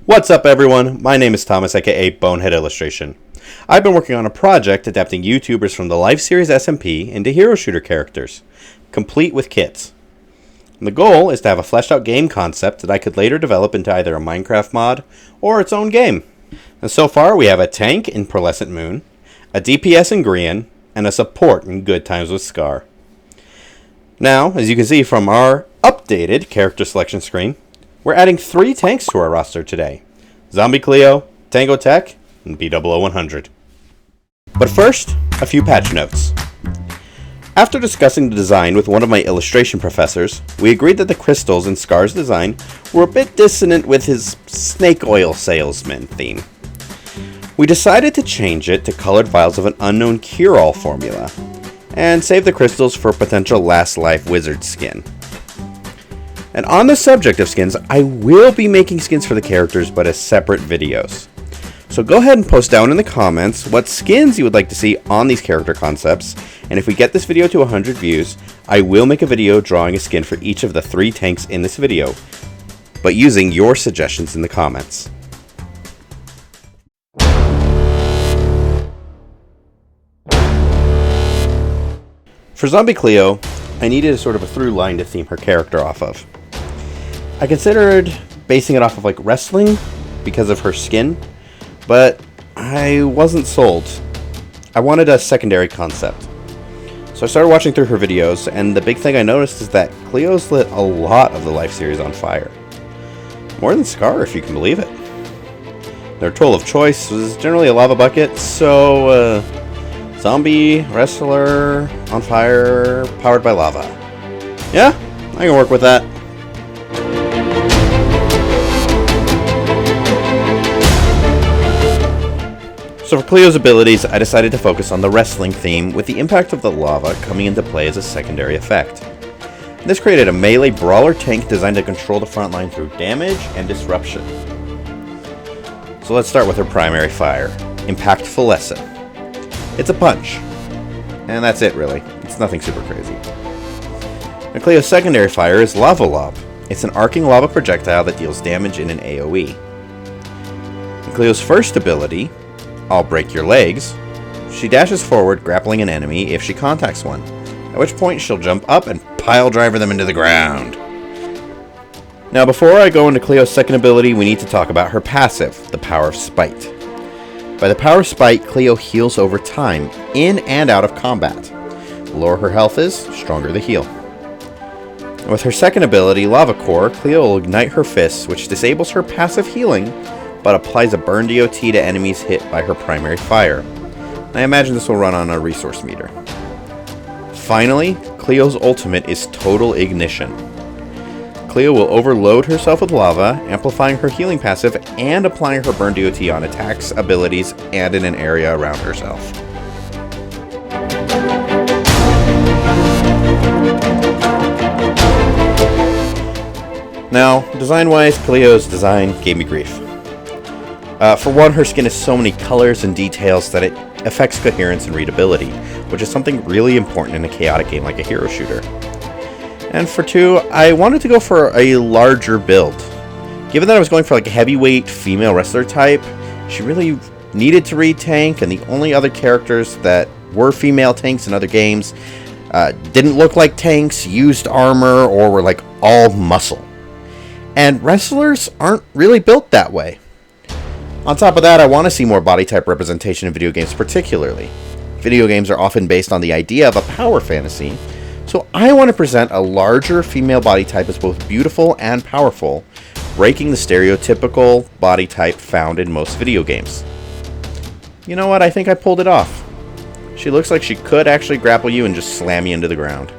What's up everyone, my name is Thomas aka Bonehead Illustration. I've been working on a project adapting YouTubers from the Life Series SMP into hero shooter characters, complete with kits. And the goal is to have a fleshed out game concept that I could later develop into either a Minecraft mod or its own game. And so far we have a tank in Pearlescent Moon, a DPS in Grian, and a support in Good Times with Scar. Now, as you can see from our updated character selection screen, we're adding 3 tanks to our roster today: Zombie Cleo, Tango Tech, and B00-100. But first, a few patch notes. After discussing the design with one of my illustration professors, we agreed that the crystals in Scar's design were a bit dissonant with his snake oil salesman theme. We decided to change it to colored vials of an unknown cure-all formula, and save the crystals for potential last life wizard skin. And on the subject of skins, I will be making skins for the characters, but as separate videos. So go ahead and post down in the comments what skins you would like to see on these character concepts, and if we get this video to 100 views, I will make a video drawing a skin for each of the 3 tanks in this video, but using your suggestions in the comments. For Zombie Cleo, I needed a sort of a through line to theme her character off of. I considered basing it off of like wrestling because of her skin, but I wasn't sold. I wanted a secondary concept. So I started watching through her videos, and the big thing I noticed is that Cleo's lit a lot of the Life series on fire. More than Scar, if you can believe it. Their tool of choice was generally a lava bucket, so zombie, wrestler, on fire, powered by lava. Yeah, I can work with that. So for Cleo's abilities, I decided to focus on the wrestling theme, with the impact of the lava coming into play as a secondary effect. This created a melee brawler tank designed to control the front line through damage and disruption. So let's start with her primary fire, Impactfulessa. It's a punch, and that's it really. It's nothing super crazy. And Cleo's secondary fire is Lava Lob. It's an arcing lava projectile that deals damage in an AoE. And Cleo's first ability, I'll Break Your Legs, she dashes forward, grappling an enemy if she contacts one, at which point she'll jump up and pile driver them into the ground. Now before I go into Cleo's second ability, we need to talk about her passive, the Power of Spite. By the Power of Spite, Cleo heals over time, in and out of combat. The lower her health is, stronger the heal. And with her second ability, Lava Core, Cleo will ignite her fists, which disables her passive healing, but applies a burn DOT to enemies hit by her primary fire. I imagine this will run on a resource meter. Finally, Cleo's ultimate is Total Ignition. Cleo will overload herself with lava, amplifying her healing passive and applying her burn DOT on attacks, abilities, and in an area around herself. Now, design-wise, Cleo's design gave me grief. For one, her skin has so many colors and details that it affects coherence and readability, which is something really important in a chaotic game like a hero shooter. And for 2, I wanted to go for a larger build. Given that I was going for like a heavyweight female wrestler type, she really needed to read tank, and the only other characters that were female tanks in other games didn't look like tanks, used armor, or were like all muscle. And wrestlers aren't really built that way. On top of that, I want to see more body type representation in video games particularly. Video games are often based on the idea of a power fantasy, so I want to present a larger female body type as both beautiful and powerful, breaking the stereotypical body type found in most video games. You know what, I think I pulled it off. She looks like she could actually grapple you and just slam you into the ground.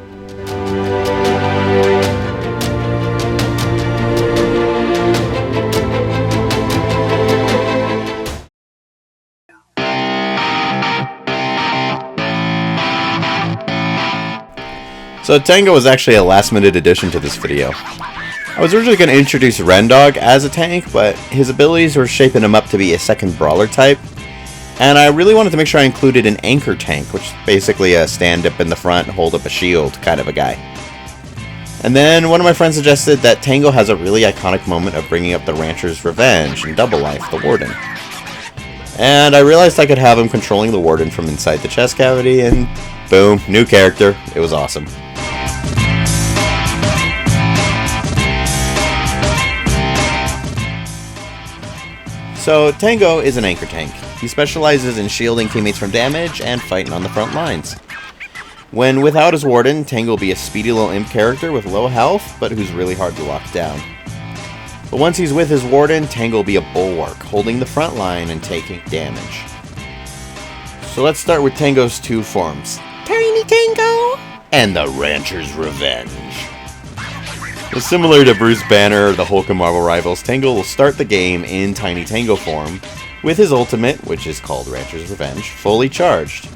So Tango was actually a last-minute addition to this video. I was originally going to introduce Rendog as a tank, but his abilities were shaping him up to be a second brawler type, and I really wanted to make sure I included an anchor tank, which is basically a stand up in the front and hold up a shield kind of a guy. And then one of my friends suggested that Tango has a really iconic moment of bringing up the Rancher's Revenge in Double Life, the Warden. And I realized I could have him controlling the Warden from inside the chest cavity, and boom, new character. It was awesome. So, Tango is an anchor tank. He specializes in shielding teammates from damage and fighting on the front lines. When without his Warden, Tango will be a speedy little imp character with low health, but who's really hard to lock down. But once he's with his Warden, Tango will be a bulwark, holding the front line and taking damage. So let's start with Tango's two forms, Tiny Tango and the Rancher's Revenge. Similar to Bruce Banner or the Hulk and Marvel rivals, Tango will start the game in Tiny Tango form, with his ultimate, which is called Rancher's Revenge, fully charged.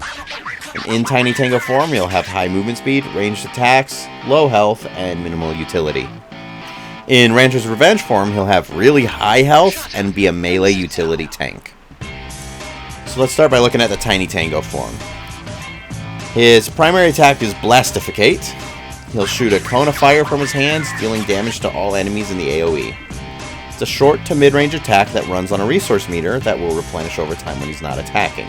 In Tiny Tango form, he'll have high movement speed, ranged attacks, low health, and minimal utility. In Rancher's Revenge form, he'll have really high health and be a melee utility tank. So let's start by looking at the Tiny Tango form. His primary attack is Blastificate. He'll shoot a cone of fire from his hands, dealing damage to all enemies in the AoE. It's a short to mid-range attack that runs on a resource meter that will replenish over time when he's not attacking.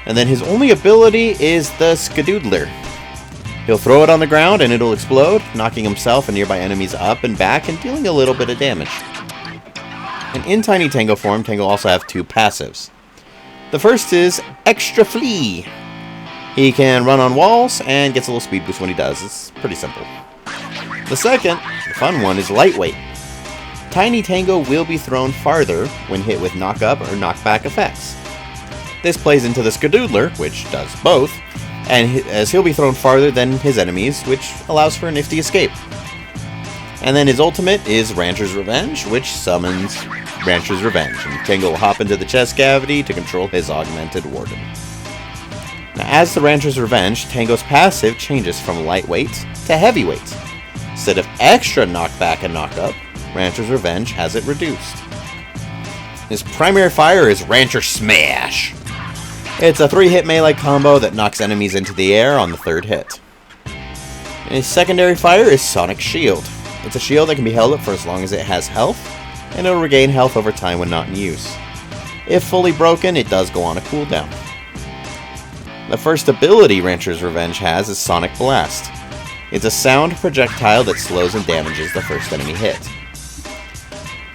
And then his only ability is the Skadoodler. He'll throw it on the ground and it'll explode, knocking himself and nearby enemies up and back and dealing a little bit of damage. And in Tiny Tango form, Tango also have two passives. The first is Extra Flee. He can run on walls and gets a little speed boost when he does. It's pretty simple. The second, the fun one, is Lightweight. Tiny Tango will be thrown farther when hit with knock-up or knock-back effects. This plays into the Skadoodler, which does both, and as he'll be thrown farther than his enemies, which allows for a nifty escape. And then his ultimate is Rancher's Revenge, which summons Rancher's Revenge, and Tango will hop into the chest cavity to control his augmented Warden. Now, as the Rancher's Revenge, Tango's passive changes from lightweight to heavyweight. Instead of extra knockback and knockup, Rancher's Revenge has it reduced. His primary fire is Rancher Smash. It's a 3-hit melee combo that knocks enemies into the air on the 3rd hit. And his secondary fire is Sonic Shield. It's a shield that can be held up for as long as it has health, and it'll regain health over time when not in use. If fully broken, it does go on a cooldown. The first ability Rancher's Revenge has is Sonic Blast. It's a sound projectile that slows and damages the first enemy hit.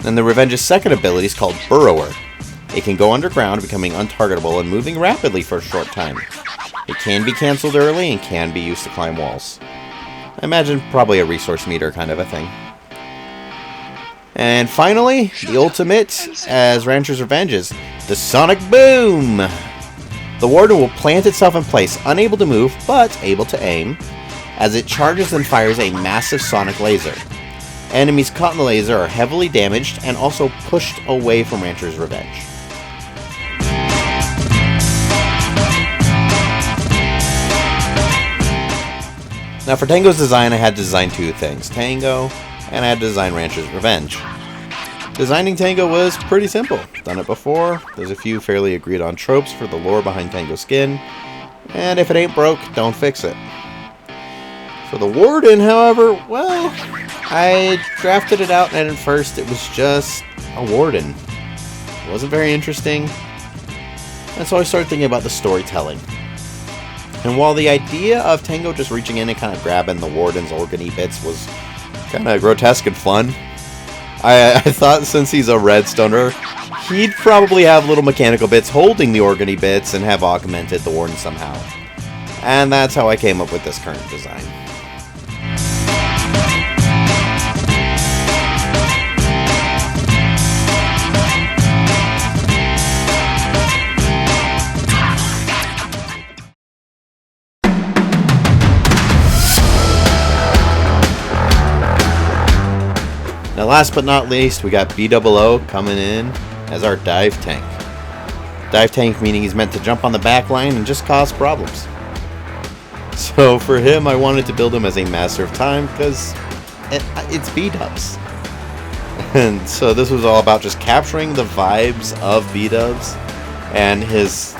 And the Revenge's second ability is called Burrower. It can go underground, becoming untargetable and moving rapidly for a short time. It can be cancelled early and can be used to climb walls. I imagine probably a resource meter kind of a thing. And finally, the ultimate as Rancher's Revenge is the Sonic Boom! The Warden will plant itself in place, unable to move, but able to aim, as it charges and fires a massive sonic laser. Enemies caught in the laser are heavily damaged and also pushed away from Rancher's Revenge. Now for Tango's design, I had to design two things, Tango, and I had to design Rancher's Revenge. Designing Tango was pretty simple. Done it before, there's a few fairly agreed on tropes for the lore behind Tango's skin, and if it ain't broke, don't fix it. For the Warden, however, well, I drafted it out and at first it was just a Warden. It wasn't very interesting, and so I started thinking about the storytelling. And while the idea of Tango just reaching in and kind of grabbing the Warden's organy bits was kind of grotesque and fun, I thought since he's a redstoner, he'd probably have little mechanical bits holding the organy bits and have augmented the Warden somehow. And that's how I came up with this current design. Now last but not least, we got BOO coming in as our dive tank. Dive tank meaning he's meant to jump on the back line and just cause problems. So for him, I wanted to build him as a master of time because it's B-dubs. And so this was all about just capturing the vibes of B-dubs and his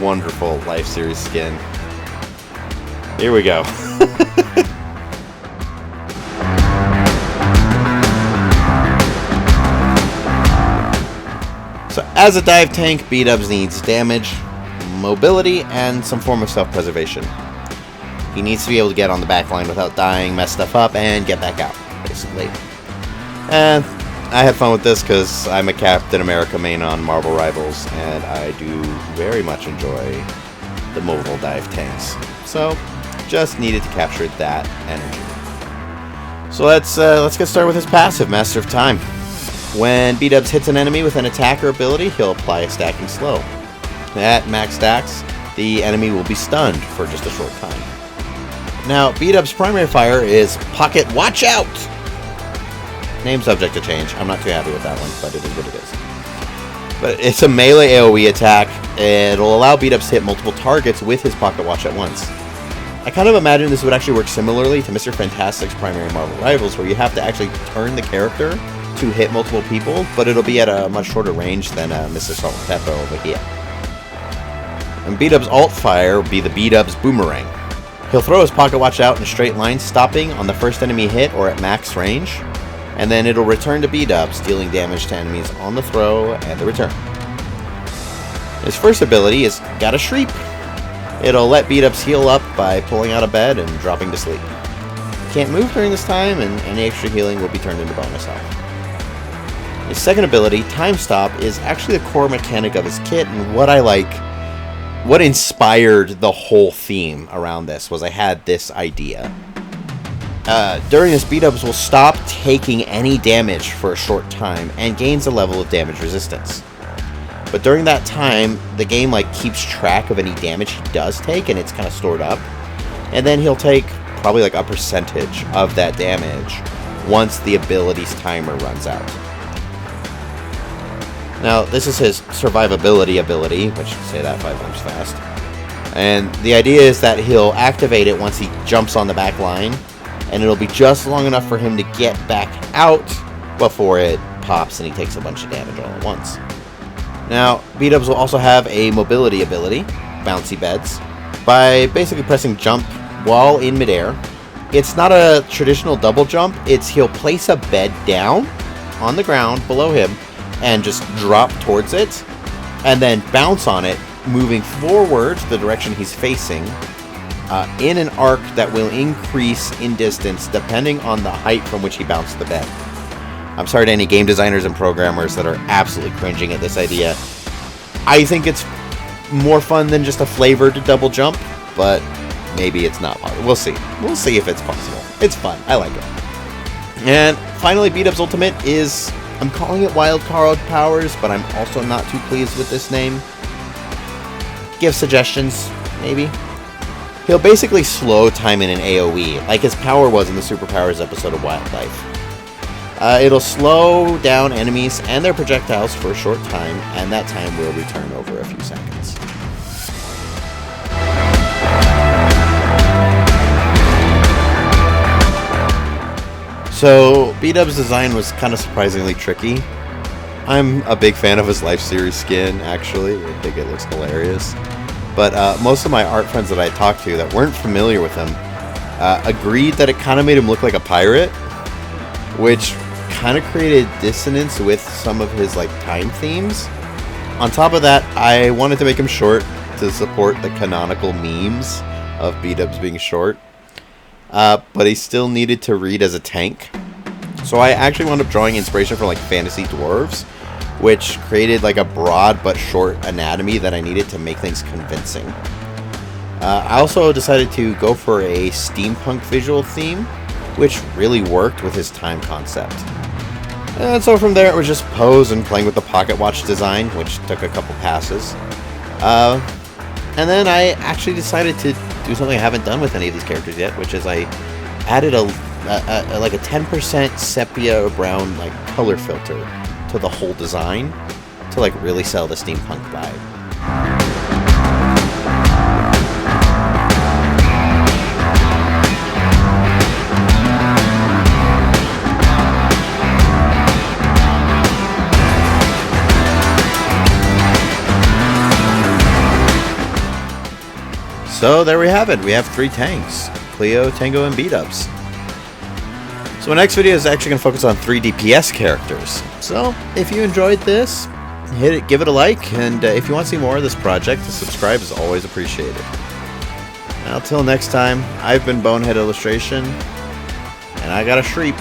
wonderful Life Series skin. Here we go. As a dive tank, B-dubs needs damage, mobility, and some form of self-preservation. He needs to be able to get on the back line without dying, mess stuff up, and get back out, basically. And I had fun with this because I'm a Captain America main on Marvel Rivals, and I do very much enjoy the mobile dive tanks. So, just needed to capture that energy. So let's get started with his passive, Master of Time. When B-dubs hits an enemy with an attack or ability, he'll apply a stacking slow. At max stacks, the enemy will be stunned for just a short time. Now, B-dubs' primary fire is Pocket Watch Out! Name subject to change. I'm not too happy with that one, but it is what it is. But it's a melee AoE attack. It'll allow B-dubs to hit multiple targets with his Pocket Watch at once. I kind of imagine this would actually work similarly to Mr. Fantastic's primary Marvel Rivals, where you have to actually turn the character to hit multiple people, but it'll be at a much shorter range than Mr. Salt and Pepper over here. And B-dubs' alt fire will be the B-dubs Boomerang. He'll throw his Pocket Watch out in a straight line, stopping on the first enemy hit or at max range, and then it'll return to B-dubs, dealing damage to enemies on the throw and the return. His first ability is Gotta Shreep. It'll let B-dubs heal up by pulling out of bed and dropping to sleep. Can't move during this time, and any extra healing will be turned into bonus health. His second ability, Time Stop, is actually a core mechanic of his kit, and what inspired the whole theme around this was I had this idea. During this, B-dubs will stop taking any damage for a short time and gains a level of damage resistance. But during that time, the game keeps track of any damage he does take, and it's kind of stored up. And then he'll take probably a percentage of that damage once the ability's timer runs out. Now, this is his survivability ability, which say that 5 times fast. And the idea is that he'll activate it once he jumps on the back line, and it'll be just long enough for him to get back out before it pops and he takes a bunch of damage all at once. Now, B-dubs will also have a mobility ability, Bouncy Beds, by basically pressing jump while in midair. It's not a traditional double jump, he'll place a bed down on the ground below him and just drop towards it, and then bounce on it, moving forward the direction he's facing, in an arc that will increase in distance depending on the height from which he bounced the bed. I'm sorry to any game designers and programmers that are absolutely cringing at this idea. I think it's more fun than just a flavored double jump, but maybe it's not possible. We'll see. We'll see if it's possible. It's fun. I like it. And finally, B-dubs' ultimate is, I'm calling it Wild Card Powers, but I'm also not too pleased with this name. Give suggestions, maybe. He'll basically slow time in an AoE, like his power was in the Superpowers episode of Wildlife. It'll slow down enemies and their projectiles for a short time, and that time will return over a few seconds. So, B-dubs' design was kind of surprisingly tricky. I'm a big fan of his Life Series skin, actually. I think it looks hilarious. But most of my art friends that I talked to that weren't familiar with him agreed that it kind of made him look like a pirate, which kind of created dissonance with some of his time themes. On top of that, I wanted to make him short to support the canonical memes of B-dubs being short. But he still needed to read as a tank. So I actually wound up drawing inspiration for fantasy dwarves, which created a broad but short anatomy that I needed to make things convincing. I also decided to go for a steampunk visual theme, which really worked with his time concept. And so from there it was just pose and playing with the pocket watch design, which took a couple passes. And then I actually decided to do something I haven't done with any of these characters yet, which is I added a 10% sepia brown color filter to the whole design to really sell the steampunk vibe. So there we have it. We have 3 tanks: Cleo, Tango, and B-dubs. So my next video is actually going to focus on 3 DPS characters. So if you enjoyed this, hit it, give it a like, and if you want to see more of this project, a subscribe is always appreciated. Now, till next time, I've been Bonehead Illustration, and I got a shriek.